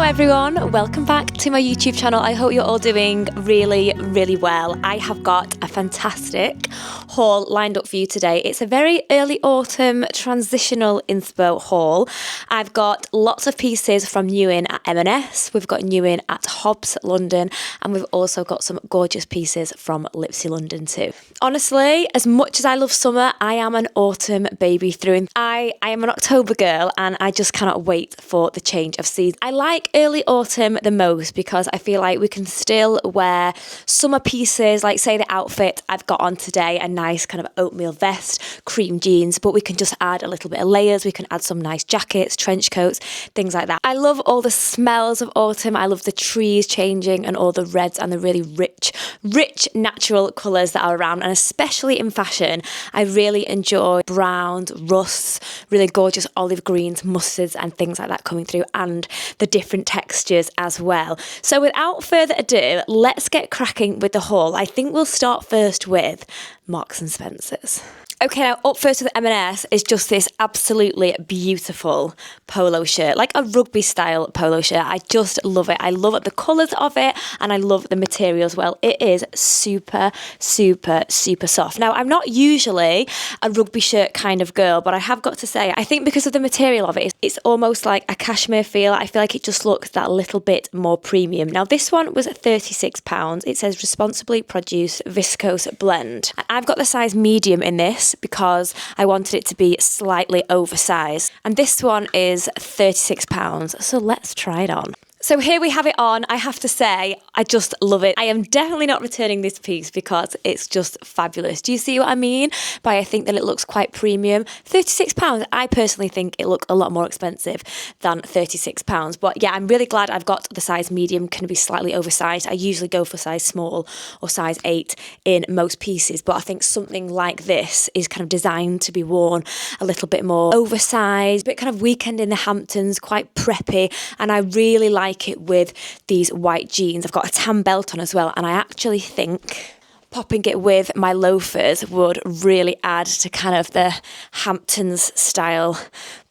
Hi everyone, welcome back to my YouTube channel. I hope you're all doing really well. I have got a fantastic haul lined up for you today. It's a very early autumn transitional inspo haul. I've got lots of pieces from new in at M&S, we've got new in at HOBBS London, and we've also got some gorgeous pieces from LIPSY London too. Honestly, as much as I love summer, I am an autumn baby through and I am an October girl, and I just cannot wait for the change of season. I like early autumn the most because I feel like we can still wear summer pieces, like say the outfit I've got on today, a nice kind of oatmeal vest, cream jeans, but we can just add a little bit of layers. We can add some nice jackets, trench coats, things like that. I love all the smells of autumn. I love the trees changing and all the reds and the really rich natural colours that are around, and especially in fashion, I really enjoy browns, rusts, really gorgeous olive greens, mustards and things like that coming through, and the different textures as well. So without further ado, let's get cracking with the haul. I think we'll start first with Marks and Spencer's. Okay, now up first with M&S is just this absolutely beautiful polo shirt, like a rugby style polo shirt. I just love it. I love the colours of it and I love the material as well. It is super soft. Now, I'm not usually a rugby shirt kind of girl, but I have got to say, I think because of the material of it, it's almost like a cashmere feel. I feel like it just looks that little bit more premium. Now, this one was £36. It says responsibly produced viscose blend. And I've got the size medium in this because I wanted it to be slightly oversized, and this one is £36, so let's try it on. So here we have it on. I have to say, I just love it. I am definitely not returning this piece because it's just fabulous. Do you see what I mean? By I think that it looks quite premium. £36, I personally think it looks a lot more expensive than £36. But yeah, I'm really glad I've got the size medium, can be slightly oversized. I usually go for size small or size 8 in most pieces, but I think something like this is kind of designed to be worn a little bit more oversized, a bit kind of weekend in the Hamptons, quite preppy, and I really like it with these white jeans. I've got a tan belt on as well, and I actually think popping it with my loafers would really add to kind of the Hamptons style,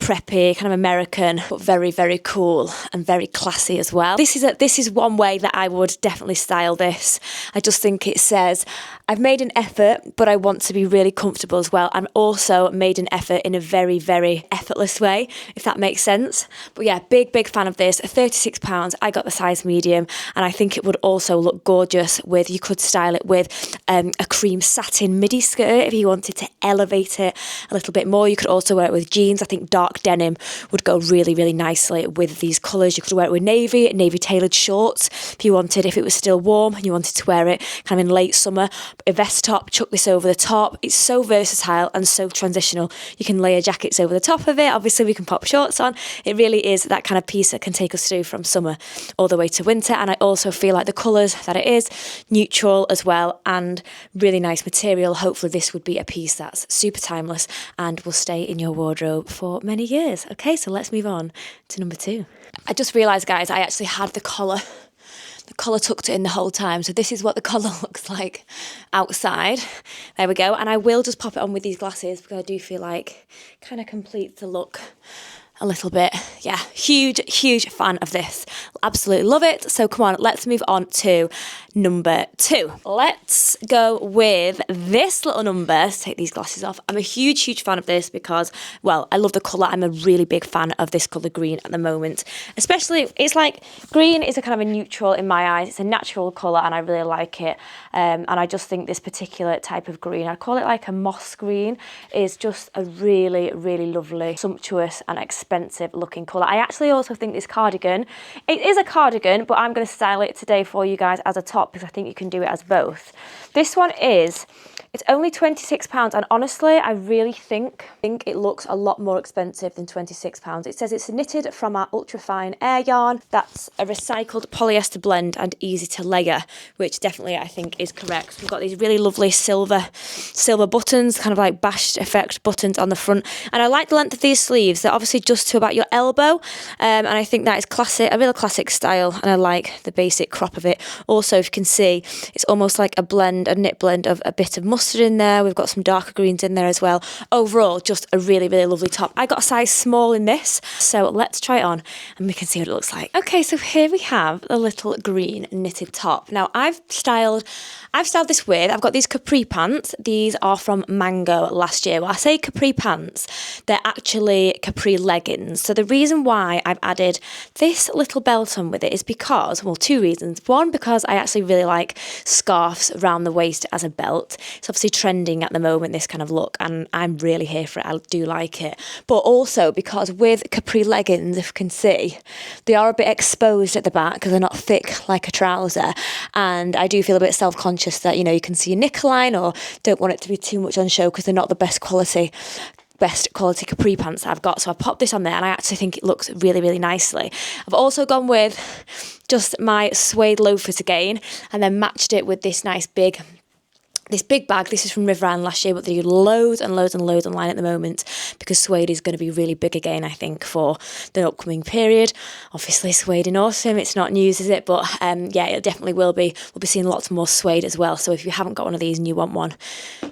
preppy, kind of American, but very cool and very classy as well. This is one way that I would definitely style this. I just think it says I've made an effort, but I want to be really comfortable as well, and also made an effort in a very effortless way, if that makes sense. But yeah, big fan of this. £36. I got the size medium, and I think it would also look gorgeous with, you could style it with a cream satin midi skirt if you wanted to elevate it a little bit more. You could also wear it with jeans. I think dark denim would go really nicely with these colours. You could wear it with navy tailored shorts if you wanted, if it was still warm and you wanted to wear it kind of in late summer. A vest top, chuck this over the top. It's so versatile and so transitional. You can layer jackets over the top of it. Obviously we can pop shorts on. It really is that kind of piece that can take us through from summer all the way to winter. And I also feel like the colours that it is, neutral as well, and really nice material. Hopefully this would be a piece that's super timeless and will stay in your wardrobe for many years. Okay, so let's move on to number 2. I just realised, guys, I actually had the collar tucked in the whole time, so this is what the collar looks like outside. There we go, and I will just pop it on with these glasses because I do feel like kind of completes the look a little bit. Yeah, huge fan of this. Absolutely love it. So come on, let's move on to number 2. Let's go with this little number. Let's take these glasses off. I'm a huge fan of this because, well, I love the colour. I'm a really big fan of this colour green at the moment. Especially, it's like, green is a kind of a neutral in my eyes. It's a natural colour and I really like it. And I just think this particular type of green, I call it like a moss green, is just a really lovely, sumptuous and expensive looking colour. I actually also think this cardigan, it is a cardigan, but I'm going to style it today for you guys as a top because I think you can do it as both. This one is, it's only £26, and honestly, I really think it looks a lot more expensive than £26. It says it's knitted from our ultra-fine air yarn. That's a recycled polyester blend and easy to layer, which definitely I think is correct. We've got these really lovely silver buttons, kind of like bashed effect buttons on the front, and I like the length of these sleeves. They're obviously just to about your elbow, and I think that is classic, a real classic style, and I like the basic crop of it. Also, if you can see, it's almost like a knit blend of a bit of mustard mustard in there. We've got some darker greens in there as well. Overall, just a really, really lovely top. I got a size small in this, so let's try it on and we can see what it looks like. Okay, so here we have a little green knitted top. Now I've styled this with, I've got these capri pants. These are from Mango last year. Well, I say capri pants, they're actually capri leggings. So the reason why I've added this little belt on with it is because, well, two reasons. One, because I actually really like scarves around the waist as a belt. It's obviously trending at the moment, this kind of look, and I'm really here for it. I do like it. But also because with capri leggings, if you can see, they are a bit exposed at the back because they're not thick like a trouser. And I do feel a bit self-conscious that, you know, you can see a neckline, or don't want it to be too much on show because they're not the best quality capri pants that I've got. So I popped this on there and I actually think it looks really, really nicely. I've also gone with just my suede loafers again, and then matched it with this nice big bag. This is from River Island last year, but they do loads and loads and loads online at the moment because suede is going to be really big again, I think, for the upcoming period. Obviously, suede in autumn, it's not news, is it? But yeah, it definitely will be. We'll be seeing lots more suede as well. So if you haven't got one of these and you want one,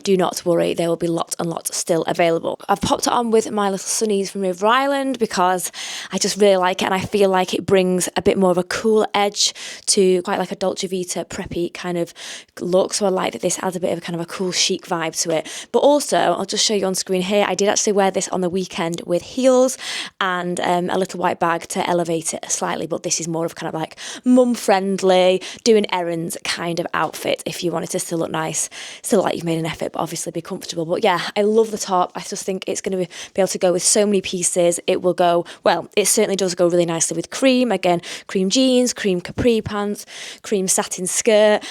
do not worry. There will be lots and lots still available. I've popped it on with my little sunnies from River Island because I just really like it, and I feel like it brings a bit more of a cool edge to quite like a Dolce Vita preppy kind of look. So I like that this adds a bit of kind of a cool chic vibe to it. But also, I'll just show you on screen here, I did actually wear this on the weekend with heels and a little white bag to elevate it slightly, but this is more of kind of like mum friendly, doing errands kind of outfit if you wanted to still look nice, still like you've made an effort, but obviously be comfortable. But yeah, I love the top. I just think it's going to be able to go with so many pieces. It will go, well, it certainly does go really nicely with cream. Again, cream jeans, cream capri pants, cream satin skirt,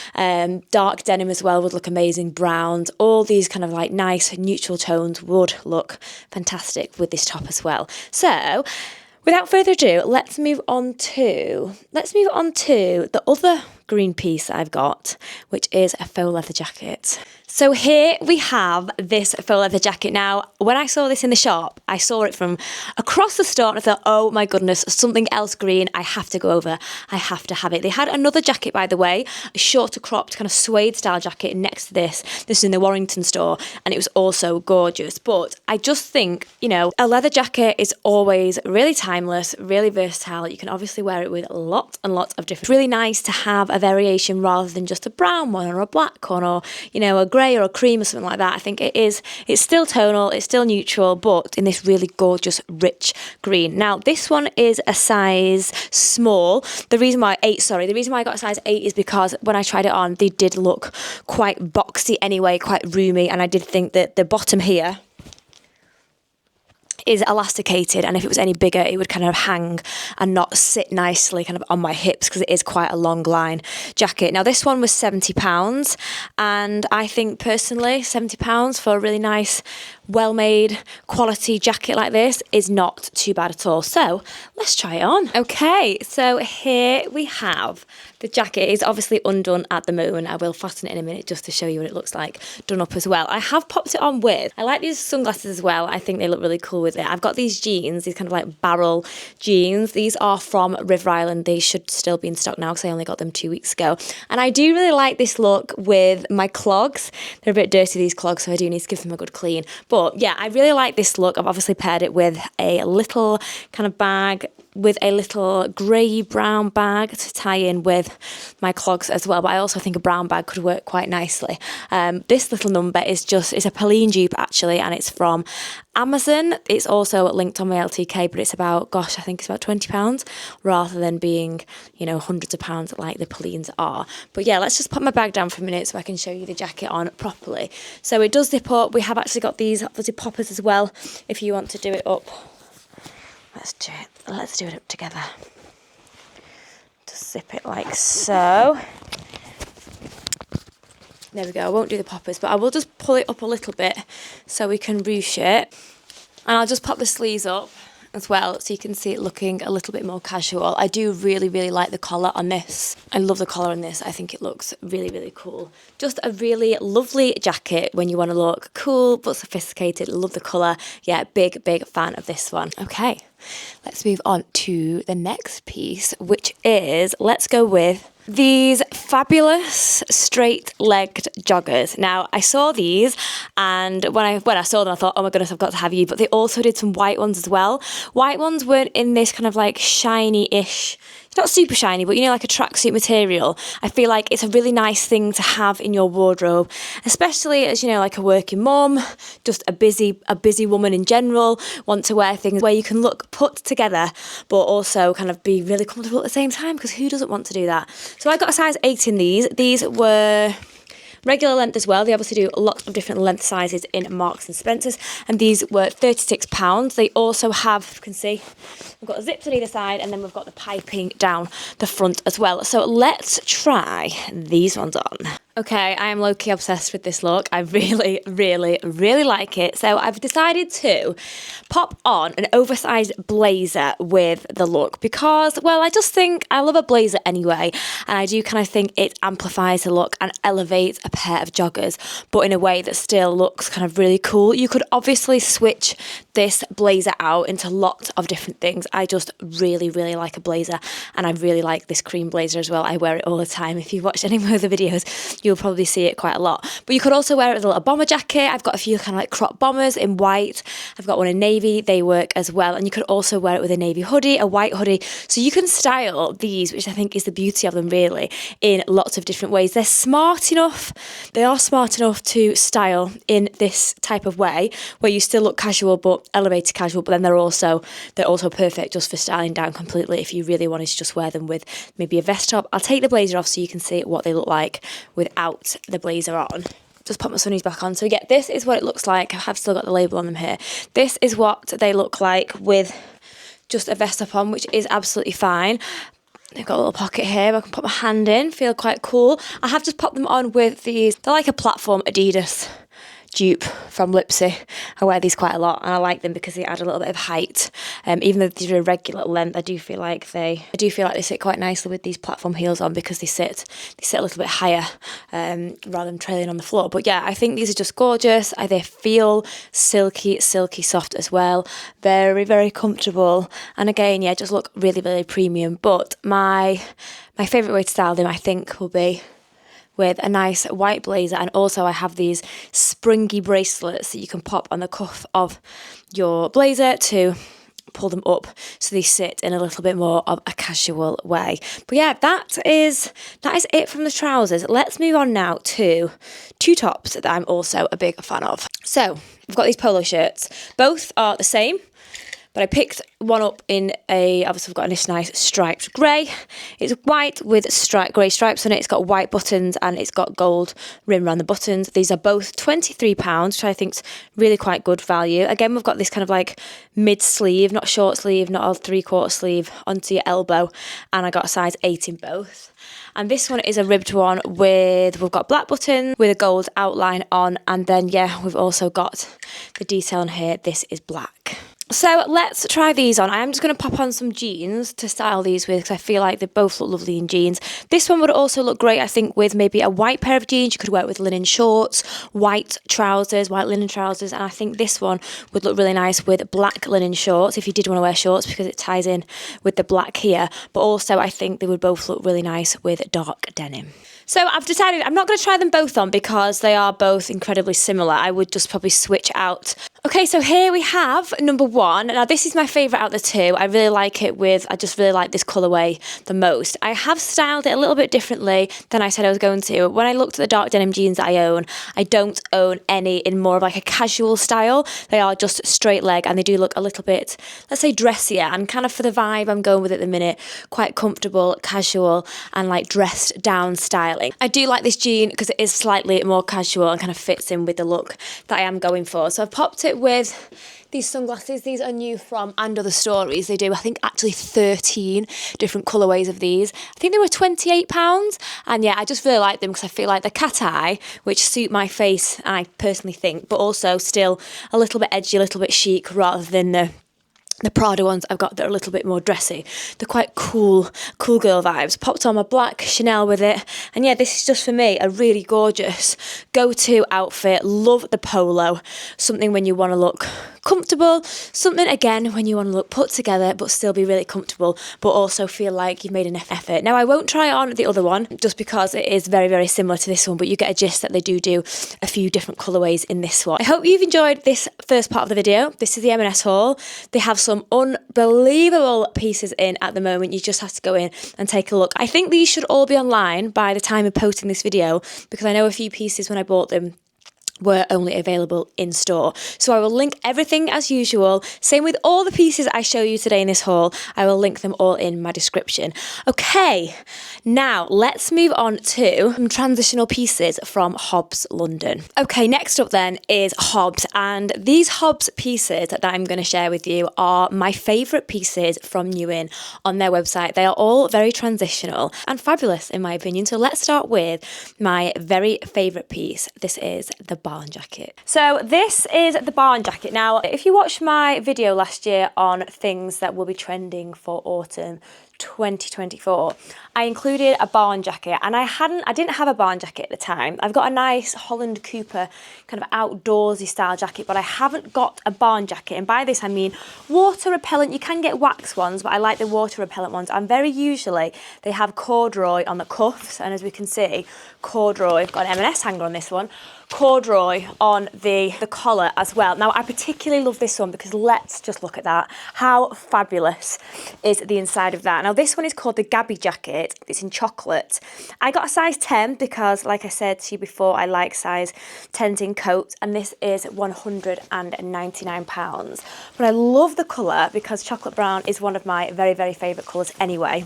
dark denim as well would look amazing, browns, all these kind of like nice neutral tones would look fantastic with this top as well. So without further ado, let's move on to the other green piece that I've got, which is a faux leather jacket. So here we have this faux leather jacket. Now, when I saw this in the shop, I saw it from across the store and I thought, oh my goodness, something else green. I have to go over. I have to have it. They had another jacket, by the way, a shorter cropped kind of suede style jacket next to this. This is in the Warrington store, and it was also gorgeous. But I just think, you know, a leather jacket is always really timeless, really versatile. You can obviously wear it with lots and lots of different. It's really nice to have a variation rather than just a brown one or a black one or, you know, a grey or a cream or something like that. I think it's still tonal, it's still neutral, but in this really gorgeous rich green. Now this one is a size small. The reason why I got a size 8 is because when I tried it on, they did look quite boxy anyway, quite roomy, and I did think that the bottom here is elasticated, and if it was any bigger it would kind of hang and not sit nicely kind of on my hips because it is quite a long line jacket. Now this one was £70, and I think personally £70 for a really nice well-made quality jacket like this is not too bad at all. So let's try it on. Okay, so here we have the jacket. Is obviously undone at the moment. I will fasten it in a minute just to show you what it looks like done up as well. I have popped it on with, I like these sunglasses as well. I think they look really cool with it. I've got these jeans, these kind of like barrel jeans. These are from River Island. They should still be in stock now because I only got them 2 weeks ago. And I do really like this look with my clogs. They're a bit dirty, these clogs, so I do need to give them a good clean. But yeah, I really like this look. I've obviously paired it with a little kind of bag, with a little grey brown bag to tie in with my clogs as well. But I also think a brown bag could work quite nicely. This little number is it's a Pauline dupe actually, and it's from Amazon. It's also linked on my LTK, but it's about, gosh, I think it's about £20 rather than being, you know, hundreds of pounds like the Paulines are. But yeah, let's just put my bag down for a minute so I can show you the jacket on properly. So it does zip up. We have actually got these obviously poppers as well if you want to do it up. Let's do it up together. Just zip it like so. There we go. I won't do the poppers, but I will just pull it up a little bit so we can ruche it. And I'll just pop the sleeves up as well so you can see it looking a little bit more casual. I do really, really like the collar on this. I love the collar on this. I think it looks really, really cool. Just a really lovely jacket when you want to look cool but sophisticated. Love the colour. Yeah, big, big fan of this one. Okay, let's move on to the next piece, which is, let's go with these fabulous straight-legged joggers. Now, I saw these, and when I saw them, I thought, oh my goodness, I've got to have you. But they also did some white ones as well. White ones weren't in this kind of like shiny-ish, it's not super shiny, but you know, like a tracksuit material. I feel like it's a really nice thing to have in your wardrobe, especially as, you know, like a working mum, just a busy woman in general, want to wear things where you can look put together, but also kind of be really comfortable at the same time, because who doesn't want to do that? So I got a size 8 in these. These were regular length as well. They obviously do lots of different length sizes in Marks and Spencer's, and these were £36. They also have, you can see, we've got zips on either side, and then we've got the piping down the front as well. So let's try these ones on. Okay, I am low-key obsessed with this look. I really, really, really like it. So I've decided to pop on an oversized blazer with the look because, well, I just think I love a blazer anyway. And I do kind of think it amplifies the look and elevates a pair of joggers, but in a way that still looks kind of really cool. You could obviously switch this blazer out into lots of different things. I just really, really like a blazer, and I really like this cream blazer as well. I wear it all the time. If you've watched any of my other videos, you'll probably see it quite a lot. But you could also wear it with a little bomber jacket. I've got a few kind of like crop bombers in white. I've got one in navy. They work as well. And you could also wear it with a navy hoodie, a white hoodie. So you can style these, which I think is the beauty of them really, in lots of different ways. They're smart enough. They are smart enough to style in this type of way where you still look casual but elevated casual, but then they're also perfect just for styling down completely if you really wanted to just wear them with maybe a vest top. I'll take the blazer off so you can see what they look like without the blazer on. Just pop my sunnies back on. So yeah, this is what it looks like. I have still got the label on them here. This is what they look like with just a vest top on, which is absolutely fine. They've got a little pocket here where I can put my hand in, feel quite cool. I have just popped them on with these, they're like a platform Adidas dupe from Lipsy. I wear these quite a lot and I like them because they add a little bit of height. Even though these are a regular length, I do feel like they sit quite nicely with these platform heels on because they sit a little bit higher rather than trailing on the floor. But yeah, I think these are just gorgeous. They feel silky soft as well. Very, very comfortable. And again, yeah, just look really, really premium. But my favourite way to style them, I think, will be with a nice white blazer, and also I have these springy bracelets that you can pop on the cuff of your blazer to pull them up so they sit in a little bit more of a casual way. But yeah, that is it from the trousers. Let's move on now to two tops that I'm also a big fan of. So we've got these polo shirts. Both are the same, but I picked one up in obviously we've got this nice striped grey. It's white with grey stripes on it. It's got white buttons and it's got gold rim around the buttons. These are both £23, which I think is really quite good value. Again, we've got this kind of like mid-sleeve, not short sleeve, not a 3/4 sleeve, onto your elbow. And I got a size 8 in both. And this one is a ribbed one we've got black buttons with a gold outline on. And then, yeah, we've also got the detail on here. This is black. So let's try these on. I am just going to pop on some jeans to style these with because I feel like they both look lovely in jeans. This one would also look great, I think, with maybe a white pair of jeans. You could wear it with linen shorts, white trousers, white linen trousers. And I think this one would look really nice with black linen shorts if you did want to wear shorts because it ties in with the black here. But also I think they would both look really nice with dark denim. So I've decided I'm not going to try them both on because they are both incredibly similar. I would just probably switch out. Okay, so here we have number one. Now this is my favourite out of the two. I really like it I just really like this colourway the most. I have styled it a little bit differently than I said I was going to. When I looked at the dark denim jeans that I don't own any in more of like a casual style. They are just straight leg and they do look a little bit, let's say, dressier, and kind of for the vibe I'm going with at the minute, quite comfortable, casual and like dressed down styling. I do like this jean because it is slightly more casual and kind of fits in with the look that I am going for. So I've popped it with these sunglasses. These are new from And Other Stories. They do, I think, actually 13 different colourways of these. I think they were £28. And yeah, I just really like them because I feel like they're cat eye, which suit my face, I personally think, but also still a little bit edgy, a little bit chic rather than the Prada ones I've got that are a little bit more dressy. They're quite cool girl vibes. Popped on my black Chanel with it. And yeah, this is just for me a really gorgeous go-to outfit. Love the polo. Something when you want to look comfortable, something again when you want to look put together but still be really comfortable, but also feel like you've made an effort. Now, I won't try on the other one just because it is very, very similar to this one, but you get a gist that they do a few different colourways in this one. I hope you've enjoyed this first part of the video. This is the M&S haul. They have some unbelievable pieces in at the moment. You just have to go in and take a look. I think these should all be online by the time of posting this video, because I know a few pieces when I bought them were only available in store. So I will link everything as usual. Same with all the pieces I show you today in this haul. I will link them all in my description. Okay, now let's move on to some transitional pieces from HOBBS London. Okay, next up then is HOBBS, and these HOBBS pieces that I'm going to share with you are my favourite pieces from New In on their website. They are all very transitional and fabulous in my opinion. So let's start with my very favourite piece. This is the barn jacket. So this is the barn jacket. Now, if you watched my video last year on things that will be trending for autumn 2024, I included a barn jacket, and I didn't have a barn jacket at the time. I've got a nice Holland Cooper kind of outdoorsy style jacket, but I haven't got a barn jacket. And by this I mean water repellent. You can get wax ones, but I like the water repellent ones. And very usually they have corduroy on the cuffs, and as we can see, corduroy. I've got an M&S hanger on this one. Corduroy on the collar as well. Now, I particularly love this one because let's just look at that. How fabulous is the inside of that? Now, this one is called the Gabby jacket. It's in chocolate. I got a size 10 because, like I said to you before, I like size 10s in coats, and this is £199. But I love the colour because chocolate brown is one of my very, very favourite colours anyway.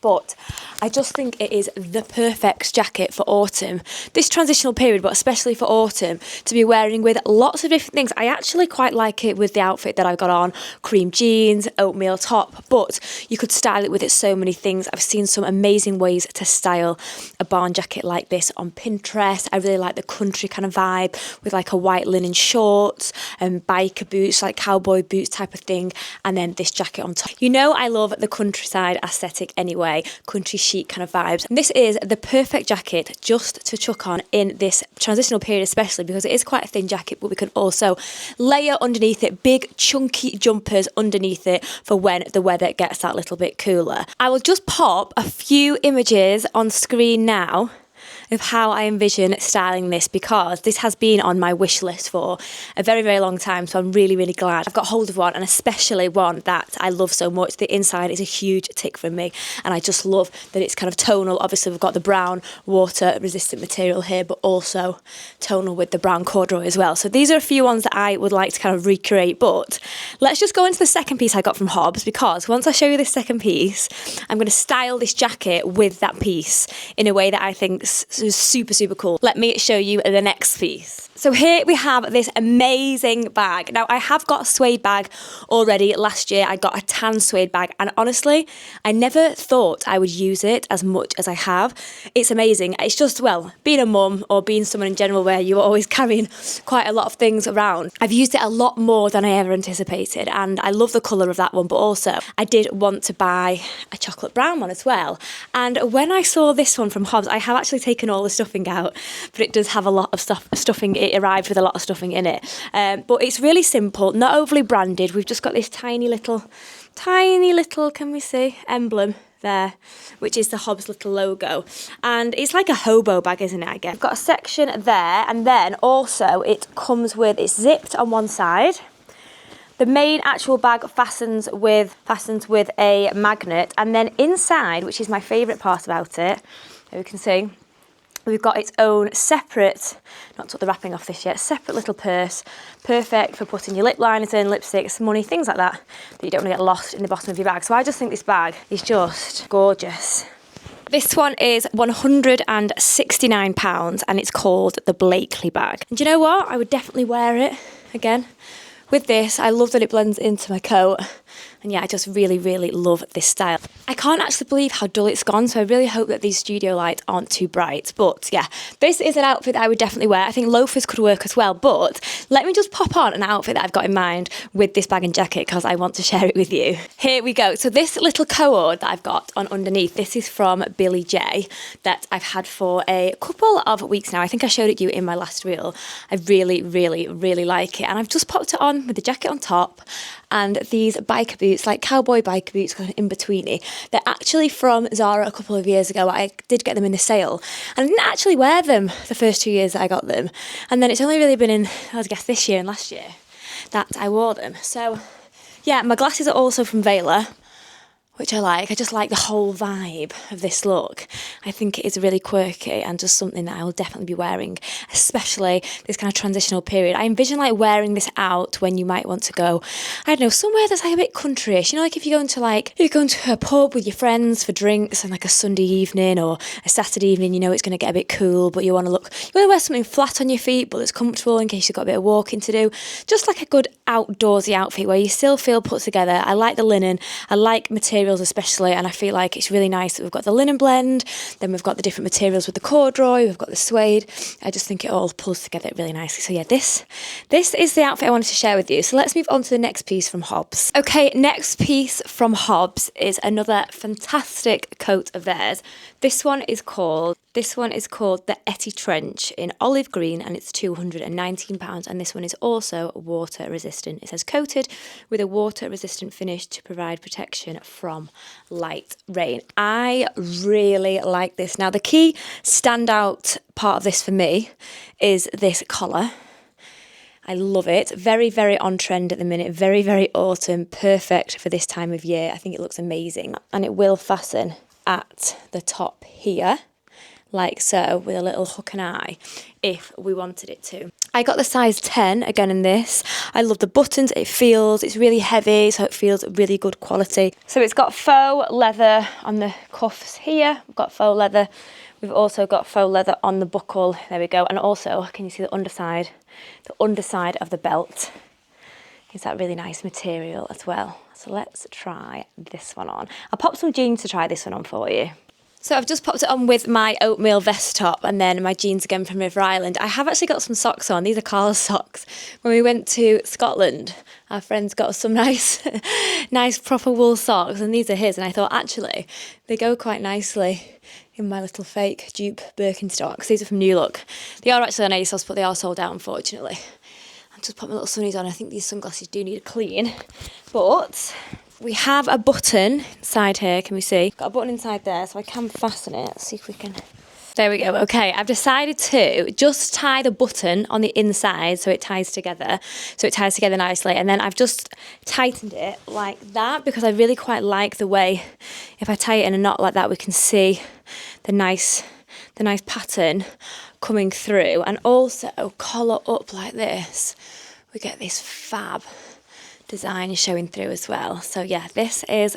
But I just think it is the perfect jacket for autumn, this transitional period, but especially for autumn, to be wearing with lots of different things. I actually quite like it with the outfit that I've got on, cream jeans, oatmeal top, but you could style it with so many things. I've seen some amazing ways to style a barn jacket like this on Pinterest. I really like the country kind of vibe with like a white linen shorts and biker boots, like cowboy boots type of thing, and then this jacket on top. You know I love the countryside aesthetic anyway. Country chic kind of vibes. And this is the perfect jacket just to chuck on in this transitional period, especially because it is quite a thin jacket, but we can also layer underneath it big chunky jumpers underneath it for when the weather gets that little bit cooler. I will just pop a few images on screen now of how I envision styling this, because this has been on my wish list for a very, very long time. So I'm really, really glad I've got hold of one, and especially one that I love so much. The inside is a huge tick for me, and I just love that it's kind of tonal. Obviously, we've got the brown water resistant material here, but also tonal with the brown corduroy as well. So these are a few ones that I would like to kind of recreate, but let's just go into the second piece I got from HOBBS, because once I show you this second piece, I'm going to style this jacket with that piece in a way that I think is super, super cool. Let me show you the next piece. So here we have this amazing bag. Now, I have got a suede bag already. Last year I got a tan suede bag, and honestly, I never thought I would use it as much as I have. It's amazing. It's just, well, being a mum or being someone in general where you're always carrying quite a lot of things around, I've used it a lot more than I ever anticipated, and I love the colour of that one, but also I did want to buy a chocolate brown one as well. And when I saw this one from HOBBS, I have actually taken all the stuffing out, but it does have a lot of stuffing. It arrived with a lot of stuffing in it, but it's really simple, not overly branded. We've just got this tiny little, can we see, emblem there, which is the HOBBS little logo, and it's like a hobo bag, isn't it? I guess. I've got a section there, and then also it comes with, it's zipped on one side. The main actual bag fastens with a magnet, and then inside, which is my favourite part about it, you can see, we've got its own separate, not took the wrapping off this yet, separate little purse, perfect for putting your lip liners in, lipsticks, money, things like that, that you don't want to get lost in the bottom of your bag. So I just think this bag is just gorgeous. This one is £169 and it's called the Blakely bag. And do you know what? I would definitely wear it again. With this, I love that it blends into my coat. And yeah, I just really, really love this style. I can't actually believe how dull it's gone, so I really hope that these studio lights aren't too bright. But yeah, this is an outfit that I would definitely wear. I think loafers could work as well, but let me just pop on an outfit that I've got in mind with this bag and jacket because I want to share it with you. Here we go. So this little cord that I've got on underneath, this is from Billy J that I've had for a couple of weeks now. I think I showed it you in my last reel. I really, really, really like it. And I've just popped it on with the jacket on top and these biker boots, like cowboy biker boots, kind of in-betweeny. They're actually from Zara a couple of years ago. I did get them in the sale and I didn't actually wear them the first 2 years that I got them. And then it's only really been in, I guess, this year and last year that I wore them. So yeah, my glasses are also from Vela, which I like. I just like the whole vibe of this look. I think it is really quirky and just something that I will definitely be wearing, especially this kind of transitional period. I envision like wearing this out when you might want to go, I don't know, somewhere that's like a bit countryish. You know, like if you're going to a pub with your friends for drinks on like a Sunday evening or a Saturday evening, you know it's going to get a bit cool, but you want to wear something flat on your feet, but it's comfortable in case you've got a bit of walking to do. Just like a good outdoorsy outfit where you still feel put together. I like the linen. I like materials especially, and I feel like it's really nice that we've got the linen blend, then we've got the different materials with the corduroy, we've got the suede. I just think it all pulls together really nicely. So yeah, this is the outfit I wanted to share with you. So let's move on to the next piece from HOBBS. Okay, next piece from HOBBS is another fantastic coat of theirs. This one is called the Etty Trench in olive green and it's £219, and this one is also water resistant. It says coated with a water resistant finish to provide protection from light rain. I really like this. Now the key standout part of this for me is this collar. I love it. Very, very on trend at the minute. Very, very autumn. Perfect for this time of year. I think it looks amazing. And it will fasten at the top here, like so, with a little hook and eye if we wanted it to. I got the size 10 again in this. I love the buttons. It's really heavy, so it feels really good quality. So it's got faux leather on the cuffs here. We've got faux leather. We've also got faux leather on the buckle. There we go. And also, can you see the underside? The underside of the belt is that really nice material as well. So let's try this one on. I'll pop some jeans to try this one on for you. So I've just popped it on with my oatmeal vest top and then my jeans again from River Island. I have actually got some socks on. These are Carl's socks. When we went to Scotland, our friends got us some nice proper wool socks, and these are his. And I thought, actually, they go quite nicely in my little fake dupe Birkenstocks. These are from New Look. They are actually on ASOS, but they are sold out, unfortunately. I've just put my little sunnies on. I think these sunglasses do need a clean. But we have a button inside here, can we see? Got a button inside there, so I can fasten it. Let's see if we can. There we go. Okay, I've decided to just tie the button on the inside so it ties together. So it ties together nicely. And then I've just tightened it like that because I really quite like the way, if I tie it in a knot like that, we can see the nice pattern coming through. And also collar up like this, we get this fab design showing through as well. So yeah, this is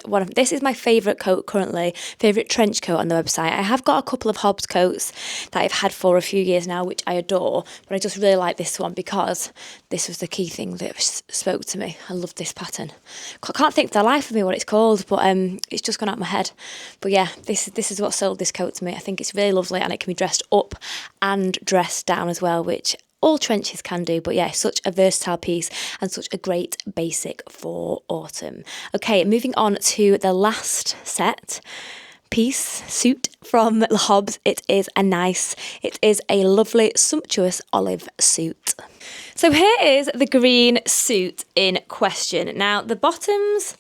my favourite coat currently, favourite trench coat on the website. I have got a couple of HOBBS coats that I've had for a few years now, which I adore, but I just really like this one because this was the key thing that spoke to me. I love this pattern. I can't think for the life of me what it's called, but it's just gone out of my head. But yeah, this is what sold this coat to me. I think it's really lovely and it can be dressed up and dressed down as well, which all trenches can do, but yeah, such a versatile piece and such a great basic for autumn. Okay, moving on to the last suit from HOBBS. It is a lovely, sumptuous olive suit. So here is the green suit in question. Now, the bottoms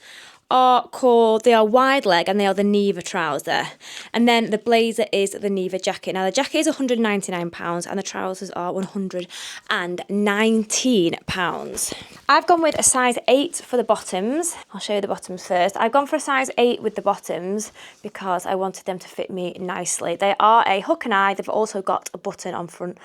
they are wide leg and they are the Neave trouser, and then the blazer is the Neave jacket. Now the jacket is £199 and the trousers are £119. I've gone with a size 8 for the bottoms. I'll show you the bottoms first. I've gone for a size 8 with the bottoms because I wanted them to fit me nicely. They are a hook and eye. They've also got a button on front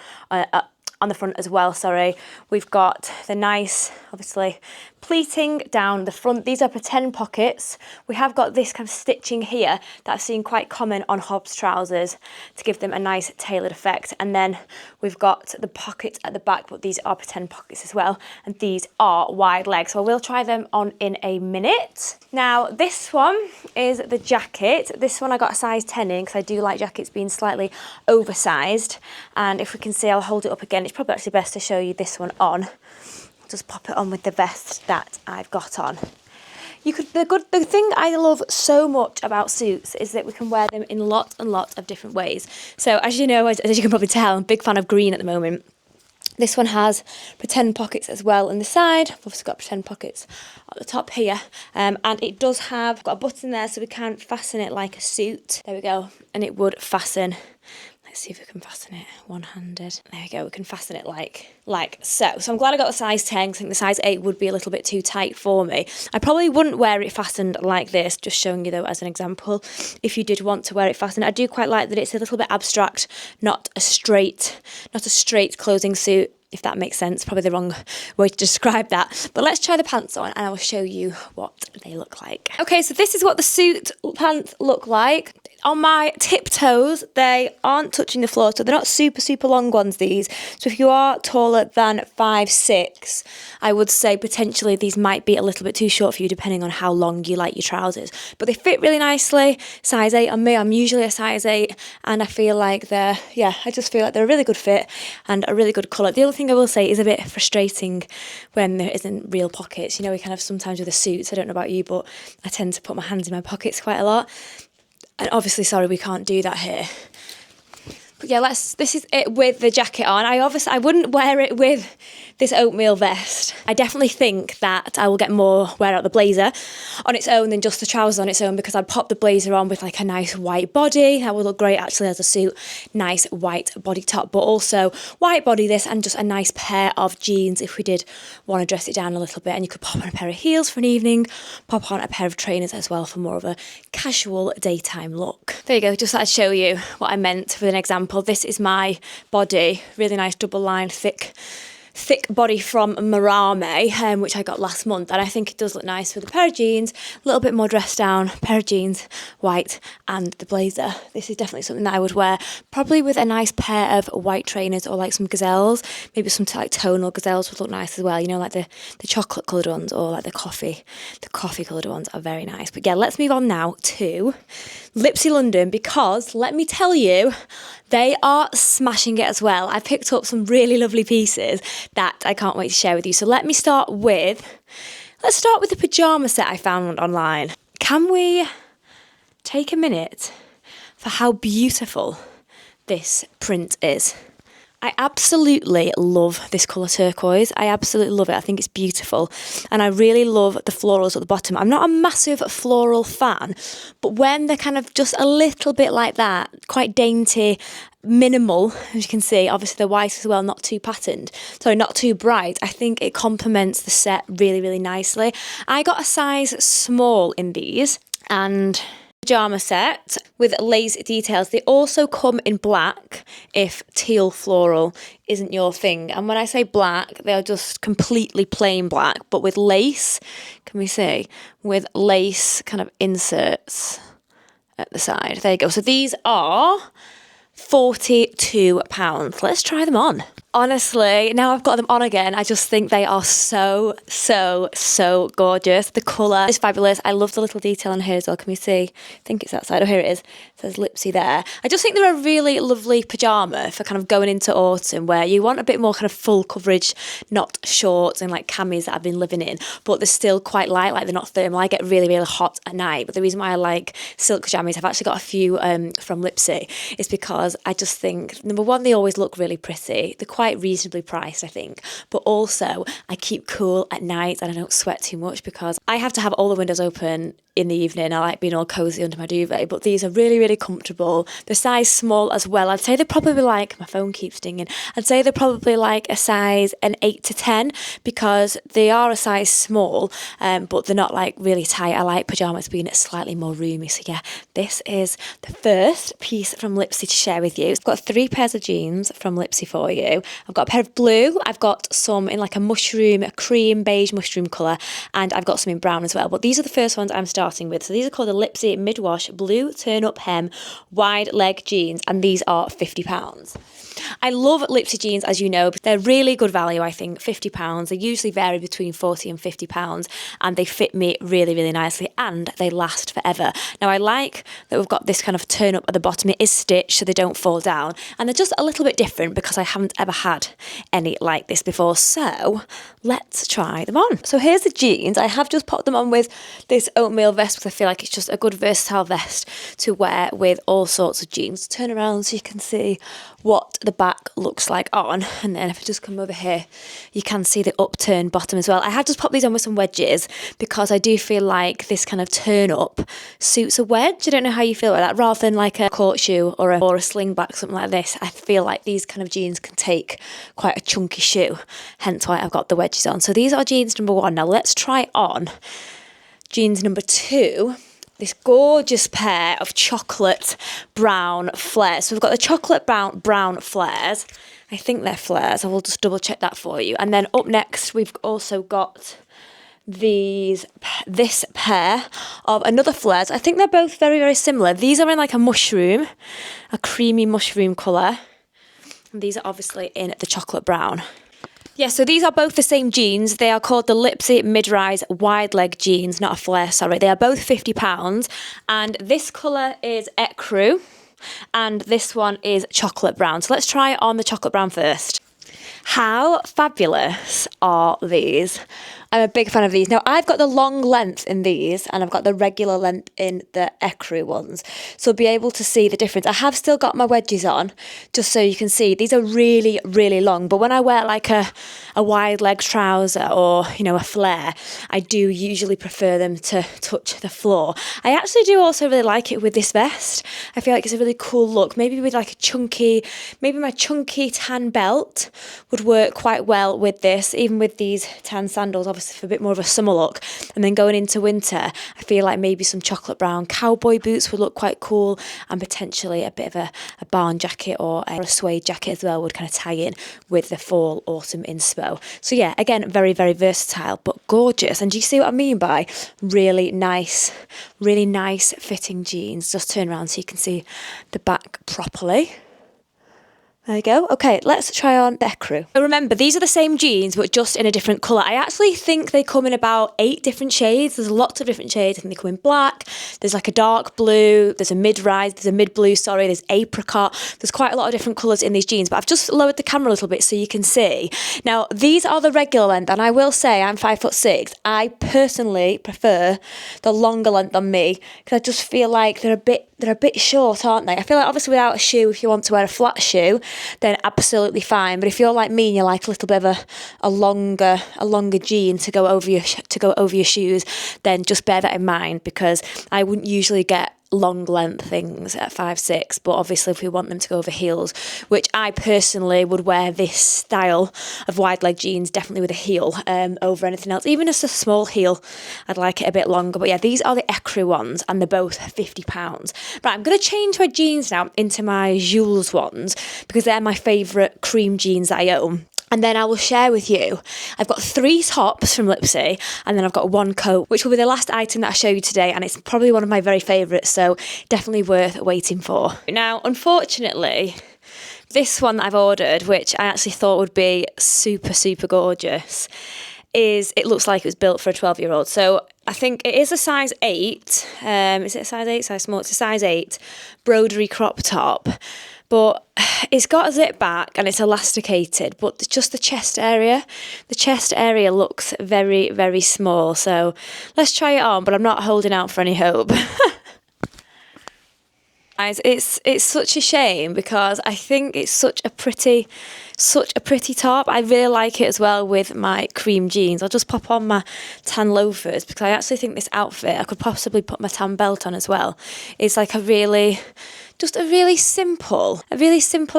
on the front as well, sorry. We've got the nice, obviously, pleating down the front. These are pretend pockets. We have got this kind of stitching here that I've seen quite common on Hobbs trousers to give them a nice tailored effect. And then we've got the pockets at the back, but these are pretend pockets as well. And these are wide legs. So I will try them on in a minute. Now, this one is the jacket. This one I got a size 10 in because I do like jackets being slightly oversized. And if we can see, I'll hold it up again. It's probably actually best to show you this one on. Just pop it on with the vest that I've got on. The thing I love so much about suits is that we can wear them in lots and lots of different ways. So as you know, as you can probably tell, I'm a big fan of green at the moment. This one has pretend pockets as well on the side. I've obviously got pretend pockets at the top here. And it does have, got a button there so we can fasten it like a suit. There we go. And it would fasten. Let's see if we can fasten it one-handed. There we go, we can fasten it like so. So I'm glad I got a size 10, because I think the size 8 would be a little bit too tight for me. I probably wouldn't wear it fastened like this, just showing you though as an example. If you did want to wear it fastened, I do quite like that it's a little bit abstract, not a straight closing suit, if that makes sense. Probably the wrong way to describe that. But let's try the pants on and I will show you what they look like. Okay, so this is what the suit pants look like. On my tiptoes, they aren't touching the floor, so they're not super, super long ones, these. So if you are taller than 5'6", I would say potentially these might be a little bit too short for you, depending on how long you like your trousers. But they fit really nicely. Size 8 on me. I'm usually a size 8, and I feel like I just feel like they're a really good fit and a really good colour. The other thing I will say is a bit frustrating when there isn't real pockets. You know, we kind of sometimes with the suits, I don't know about you, but I tend to put my hands in my pockets quite a lot. And obviously, sorry, we can't do that here. But yeah, this is it with the jacket on. I wouldn't wear it with this oatmeal vest. I definitely think that I will get more wear out the blazer on its own than just the trousers on its own, because I'd pop the blazer on with like a nice white body. That would look great actually as a suit. Nice white body top, but also white body this, and just a nice pair of jeans if we did want to dress it down a little bit. And you could pop on a pair of heels for an evening, pop on a pair of trainers as well for more of a casual daytime look. There you go, just thought I'd show you what I meant with an example. This is my body, really nice double line, thick body from Marame, which I got last month, and I think it does look nice with a pair of jeans, a little bit more dressed down, pair of jeans, white, and the blazer. This is definitely something that I would wear, probably with a nice pair of white trainers or like some gazelles. Maybe some like tonal gazelles would look nice as well, you know, like the chocolate coloured ones, or like the coffee coloured ones are very nice. But yeah, let's move on now to LIPSY London, because let me tell you, they are smashing it as well. I picked up some really lovely pieces that I can't wait to share with you. So let's start with the pajama set I found online. Can we take a minute for how beautiful this print is? I absolutely love this colour turquoise. I absolutely love it. I think it's beautiful. And I really love the florals at the bottom. I'm not a massive floral fan, but when they're kind of just a little bit like that, quite dainty, minimal, as you can see, obviously they're white as well, not too patterned, sorry, not too bright, I think it complements the set really, really nicely. I got a size small in these, and pajama set with lace details. They also come in black if teal floral isn't your thing. And when I say black, they are just completely plain black, but with lace, can we see, with lace kind of inserts at the side. There you go. So these are £42. Let's try them on. Honestly, now I've got them on again, I just think they are so, so, so gorgeous. The colour is fabulous. I love the little detail on here as well. Can we see? I think it's that side. Oh, here it is. It says Lipsy there. I just think they're a really lovely pyjama for kind of going into autumn, where you want a bit more kind of full coverage, not shorts and like camis that I've been living in, but they're still quite light, like they're not thermal. I get really, really hot at night, but the reason why I like silk jammies, I've actually got a few from Lipsy, is because I just think, number one, they always look really pretty. They're quite reasonably priced, I think, but also I keep cool at night and I don't sweat too much, because I have to have all the windows open in the evening. I like being all cozy under my duvet, but these are really, really comfortable. The size small as well. I'd say they're probably like, my phone keeps dinging, I'd say they're probably like an 8 to 10, because they are a size small, but they're not like really tight. I like pyjamas being slightly more roomy. So yeah, this is the first piece from Lipsy to share with you. I've got 3 pairs of jeans from Lipsy for you. I've got a pair of blue, I've got some in like a cream beige mushroom colour, and I've got some in brown as well. But these are the first ones I'm starting with. So these are called the Lipsy Mid-Wash Blue Turn-Up Hem Wide Leg Jeans, and these are £50. I love Lipsy jeans, as you know. They're really good value, I think, £50. They usually vary between £40 and £50, and they fit me really, really nicely, and they last forever. Now, I like that we've got this kind of turn up at the bottom. It is stitched so they don't fall down, and they're just a little bit different because I haven't ever had any like this before. So let's try them on. So here's the jeans. I have just popped them on with this oatmeal vest because I feel like it's just a good versatile vest to wear with all sorts of jeans. Turn around so you can see what the back looks like on, and then if I just come over here you can see the upturn bottom as well. I have just popped these on with some wedges because I do feel like this kind of turn up suits a wedge. I don't know how you feel about that, rather than like a court shoe or a sling back, something like this. I feel like these kind of jeans can take quite a chunky shoe, hence why I've got the wedges on. So these are jeans number 1. Now let's try on jeans number 2. This gorgeous pair of chocolate brown flares. So we've got the chocolate brown flares. I think they're flares. I will just double check that for you. And then up next, we've also got this pair of another flares. I think they're both very, very similar. These are in like a creamy mushroom colour. And these are obviously in the chocolate brown. Yeah, so these are both the same jeans. They are called the Lipsy Mid-Rise Wide Leg Jeans, not a flare, sorry. They are both £50. And this colour is ecru, and this one is chocolate brown. So let's try on the chocolate brown first. How fabulous are these? I'm a big fan of these. Now, I've got the long length in these, and I've got the regular length in the ecru ones. So be able to see the difference. I have still got my wedges on, just so you can see. These are really, really long. But when I wear like a wide leg trouser or, you know, a flare, I do usually prefer them to touch the floor. I actually do also really like it with this vest. I feel like it's a really cool look. Maybe with like maybe my chunky tan belt would work quite well with this, even with these tan sandals, obviously for a bit more of a summer look. And then going into winter, I feel like maybe some chocolate brown cowboy boots would look quite cool, and potentially a bit of a barn jacket or a suede jacket as well would kind of tie in with the fall autumn inspo. So yeah, again, very, very versatile, but gorgeous. And do you see what I mean by really nice fitting jeans? Just turn around so you can see the back properly. There you go. Okay, let's try on the ecru. So remember, these are the same jeans, but just in a different colour. I actually think they come in about 8 different shades. There's lots of different shades. I think they come in black. There's like a dark blue. There's a mid-rise. There's a mid-blue, sorry. There's apricot. There's quite a lot of different colours in these jeans, but I've just lowered the camera a little bit so you can see. Now, these are the regular length, and I will say I'm 5'6". I personally prefer the longer length on me because I just feel like they're a bit short, aren't they? I feel like obviously without a shoe, if you want to wear a flat shoe, then absolutely fine. But if you're like me and you like a little bit of a longer jean to go over your shoes, then just bear that in mind, because I wouldn't usually get long length things at 5'6", but obviously if we want them to go over heels, which I personally would wear this style of wide leg jeans definitely with a heel over anything else, even just a small heel. I'd like it a bit longer. But yeah, these are the ecru ones, and they're both £50. Right, I'm going to change my jeans now into my Jules ones because they're my favourite cream jeans that I own. And then I will share with you, I've got 3 tops from Lipsy, and then I've got 1 coat, which will be the last item that I show you today, and it's probably one of my very favourites, so definitely worth waiting for. Now, unfortunately, this one that I've ordered, which I actually thought would be super, super gorgeous, it looks like it was built for a 12-year-old. So I think it is a size 8. Is it a size 8? Size small? It's a size 8 Broderie crop top. But it's got a zip back and it's elasticated, but just the chest area. The chest area looks very, very small. So let's try it on, but I'm not holding out for any hope. Guys, it's such a shame because I think it's such a pretty top. I really like it as well with my cream jeans. I'll just pop on my tan loafers because I actually think this outfit, I could possibly put my tan belt on as well. It's like a really simple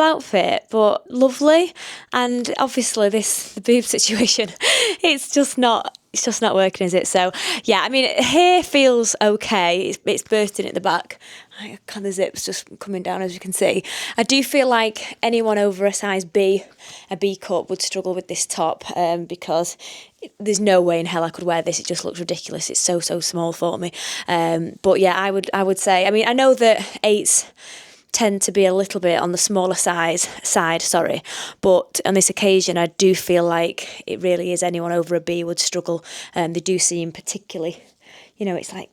outfit, but lovely. And obviously the boob situation, it's just not working, is it? So yeah, I mean, hair feels okay. It's bursting at the back. The zip's just coming down, as you can see. I do feel like anyone over a size B, a B cup, would struggle with this top because there's no way in hell I could wear this. It just looks ridiculous. It's so small for me. But yeah, I would say, I mean, I know that 8s tend to be a little bit on the smaller side, but on this occasion I do feel like it really is anyone over a B would struggle. They do seem particularly, you know, it's like,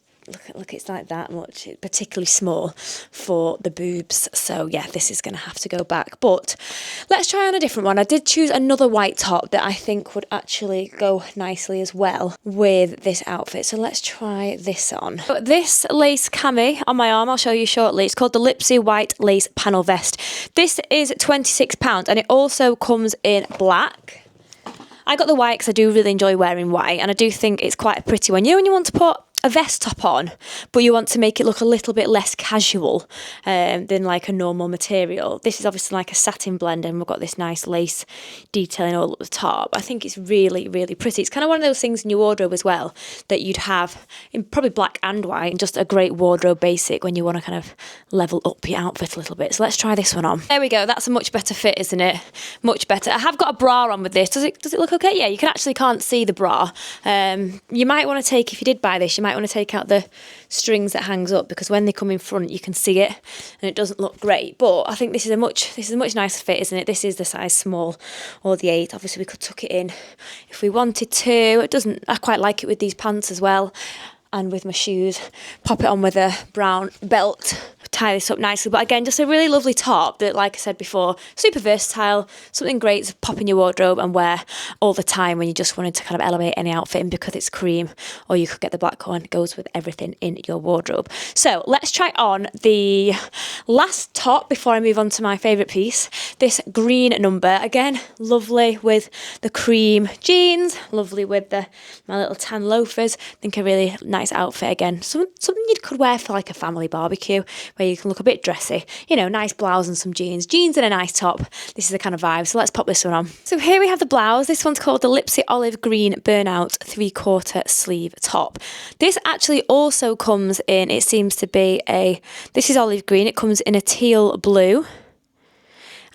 look, it's like that much, particularly small for the boobs. So yeah, this is going to have to go back. But let's try on a different one. I did choose another white top that I think would actually go nicely as well with this outfit. So let's try this on. So this lace cami on my arm, I'll show you shortly. It's called the Lipsy White Lace Panel Vest. This is £26 and it also comes in black. I got the white because I do really enjoy wearing white, and I do think it's quite a pretty one. You know when you want to put a vest top on, but you want to make it look a little bit less casual than like a normal material. This is obviously like a satin blend, and we've got this nice lace detailing all at the top. I think it's really pretty. It's kind of one of those things in your wardrobe as well that you'd have in probably black and white, and just a great wardrobe basic when you want to kind of level up your outfit a little bit. So let's try this one on. There we go. That's a much better fit, isn't it? Much better. I have got a bra on with this. Does it look okay? Yeah, you can't see the bra. You might want to take, if you did buy this, you might want to take out the strings that hangs up, because when they come in front you can see it and it doesn't look great. But I think this is a much nicer fit, isn't it? This is the size small or the 8. Obviously we could tuck it in if we wanted to. I quite like it with these pants as well, and with my shoes. Pop it on with a brown belt, tie this up nicely. But again, just a really lovely top that, like I said before, super versatile, something great to pop in your wardrobe and wear all the time when you just wanted to kind of elevate any outfit in because it's cream, or you could get the black one. It goes with everything in your wardrobe. So let's try on the last top before I move on to my favourite piece. This green number, again, lovely with the cream jeans, lovely with my little tan loafers. I think a really nice outfit again. Something you could wear for like a family barbecue where you can look a bit dressy. You know, nice blouse and some jeans. Jeans and a nice top. This is the kind of vibe. So let's pop this one on. So here we have the blouse. This one's called the Lipsy Olive Green Burnout 3/4 sleeve top. This actually also comes in, it seems to be this is olive green. It comes in a teal blue.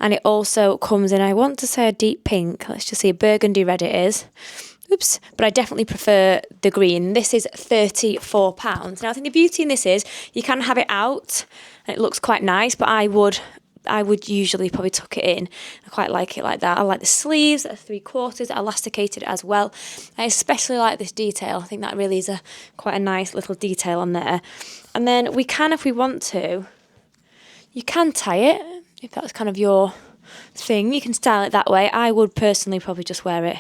And it also comes in, I want to say a deep pink. Let's just see, a burgundy red it is. Oops, but I definitely prefer the green. This is £34. Now I think the beauty in this is you can have it out and it looks quite nice, but I would usually probably tuck it in. I quite like it like that. I like the sleeves that are 3/4, elasticated as well. I especially like this detail. I think that really is quite a nice little detail on there. And then we can, if we want to, you can tie it, if that's kind of your thing. You can style it that way. I would personally probably just wear it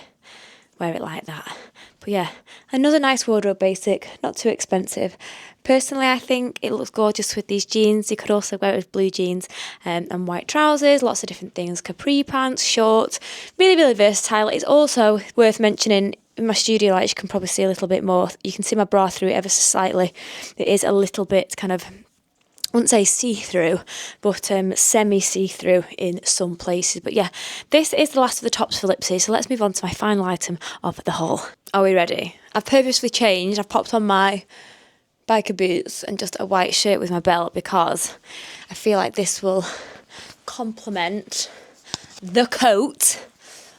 like that. But yeah, another nice wardrobe basic, not too expensive. Personally, I think it looks gorgeous with these jeans. You could also wear it with blue jeans and white trousers, lots of different things, capri pants, shorts, really versatile. It's also worth mentioning, in my studio light you can probably see a little bit more. You can see my bra through it ever so slightly. It is a little bit kind of, I wouldn't say see-through, but semi-see-through in some places. But yeah, this is the last of the tops for Lipsy, so let's move on to my final item of the haul. Are we ready? I've purposely changed. I've popped on my biker boots and just a white shirt with my belt because I feel like this will complement the coat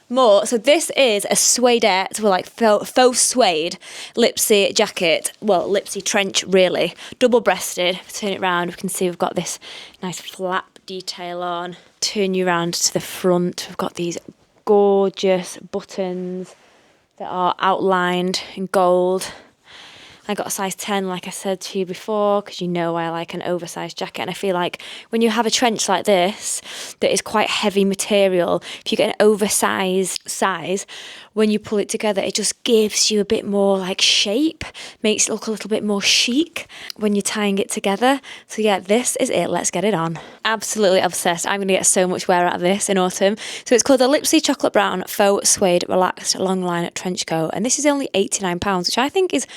more. So this is a suede, so like faux suede Lipsy jacket. Well, Lipsy trench really. Double-breasted. Turn it around, we can see we've got this nice flap detail on. Turn you around to the front. We've got these gorgeous buttons that are outlined in gold. I got a size 10, like I said to you before, because you know I like an oversized jacket. And I feel like when you have a trench like this, that is quite heavy material, if you get an oversized size, when you pull it together, it just gives you a bit more like shape, makes it look a little bit more chic when you're tying it together. So yeah, this is it. Let's get it on. Absolutely obsessed. I'm going to get so much wear out of this in autumn. So it's called the Lipsy Chocolate Brown Faux Suede Relaxed Longline Trench Coat. And this is only £89, which I think is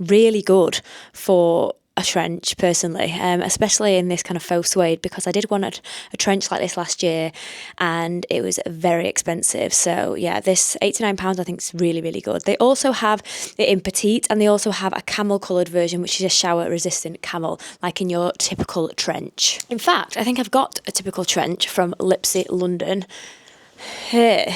really good for a trench personally, especially in this kind of faux suede, because I did want a trench like this last year and it was very expensive. So yeah, this £89 I think is really, really good. They also have it in petite, and they also have a camel coloured version, which is a shower resistant camel, like in your typical trench. In fact, I think I've got a typical trench from Lipsy London here.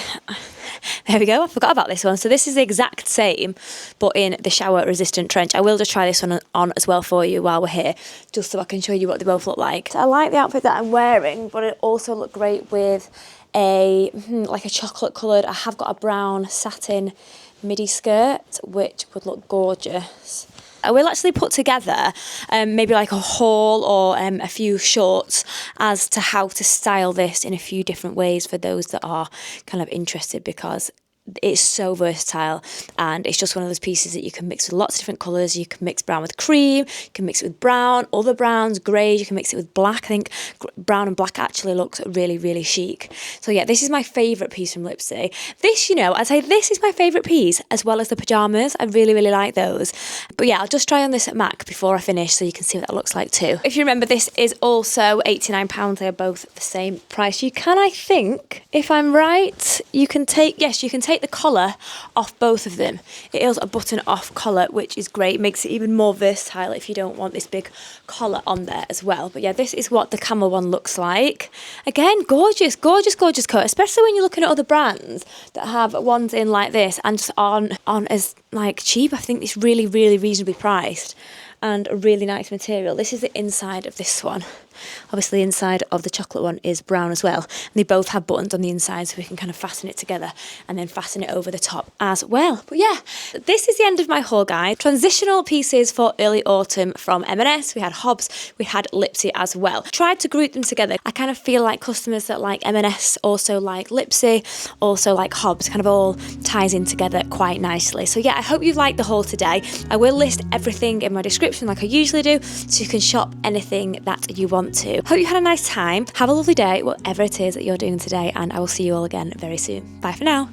There we go, I forgot about this one. So this is the exact same, but in the shower resistant trench. I will just try this one on as well for you while we're here, just so I can show you what they both look like. I like the outfit that I'm wearing, but it also looked great with a like a chocolate coloured, I have got a brown satin midi skirt, which would look gorgeous. I will actually put together maybe like a haul or a few shorts as to how to style this in a few different ways for those that are kind of interested, because it's so versatile and it's just one of those pieces that you can mix with lots of different colours. You can mix brown with cream, you can mix it with brown, other browns, greys, you can mix it with black. I think brown and black actually looks really, really chic. So yeah, this is my favourite piece from Lipsy. This, you know, I'd say this is my favourite piece, as well as the pyjamas. I really, really like those. But yeah, I'll just try on this at MAC before I finish so you can see what that looks like too. If you remember, this is also £89. They are both the same price. You can, I think, if I'm right, you can take the collar off both of them. It is a button off collar, which is great, makes it even more versatile if you don't want this big collar on there as well. But yeah, this is what the camel one looks like. Again, gorgeous, gorgeous, gorgeous coat, especially when you're looking at other brands that have ones in like this and just aren't as like cheap. I think it's really, really reasonably priced and a really nice material. This is the inside of this one. Obviously, the inside of the chocolate one is brown as well, and they both have buttons on the inside, so we can kind of fasten it together and then fasten it over the top as well. But yeah, this is the end of my haul, guys. Transitional pieces for early autumn from M&S. We had Hobbs, we had Lipsy as well. Tried to group them together. I kind of feel like customers that like M&S also like Lipsy, also like Hobbs, kind of all ties in together quite nicely. So yeah, I hope you liked the haul today. I will list everything in my description like I usually do, so you can shop anything that you want to. Hope you had a nice time. Have a lovely day, whatever it is that you're doing today, and I will see you all again very soon. Bye for now.